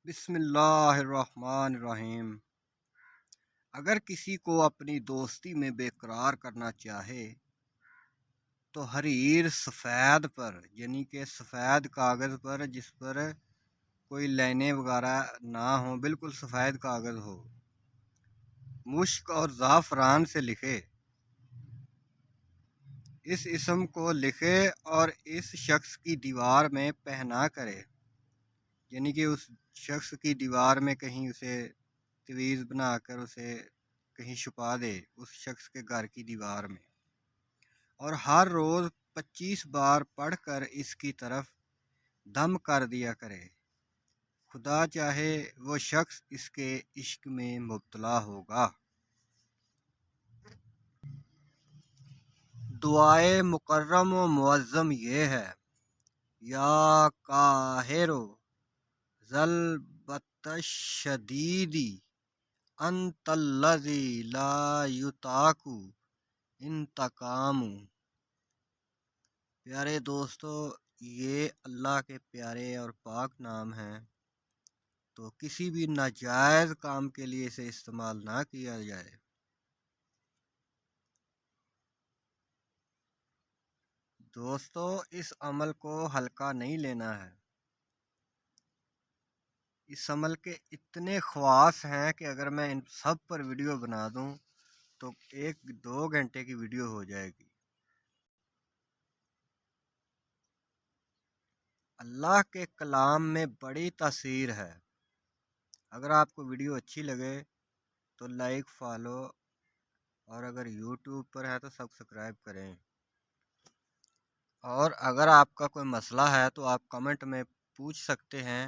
بسم اللہ الرحمن الرحیم۔ اگر کسی کو اپنی دوستی میں بیقرار کرنا چاہے تو حریر سفید پر یعنی کہ سفید کاغذ پر جس پر کوئی لائنیں وغیرہ نہ ہوں، بالکل سفید کاغذ ہو، مشک اور زعفران سے لکھے، اس اسم کو لکھے اور اس شخص کی دیوار میں پہنا کرے، یعنی کہ اس شخص کی دیوار میں کہیں اسے تویز بنا کر اسے کہیں چھپا دے، اس شخص کے گھر کی دیوار میں، اور ہر روز 25 بار پڑھ کر اس کی طرف دم کر دیا کرے، خدا چاہے وہ شخص اس کے عشق میں مبتلا ہوگا۔ دعائے مکرم و معظم یہ ہے: یا قاہر ذل بطش شدیدی انت الذی لا یطاق انتقام۔ پیارے دوستو، یہ اللہ کے پیارے اور پاک نام ہیں، تو کسی بھی ناجائز کام کے لیے اسے استعمال نہ کیا جائے۔ دوستو، اس عمل کو ہلکا نہیں لینا ہے۔ اس عمل کے اتنے خواص ہیں کہ اگر میں ان سب پر ویڈیو بنا دوں تو 1-2 گھنٹے کی ویڈیو ہو جائے گی۔ اللہ کے کلام میں بڑی تاثیر ہے۔ اگر آپ کو ویڈیو اچھی لگے تو لائک، فالو، اور اگر یوٹیوب پر ہے تو سبسکرائب کریں۔ اور اگر آپ کا کوئی مسئلہ ہے تو آپ کمنٹ میں پوچھ سکتے ہیں۔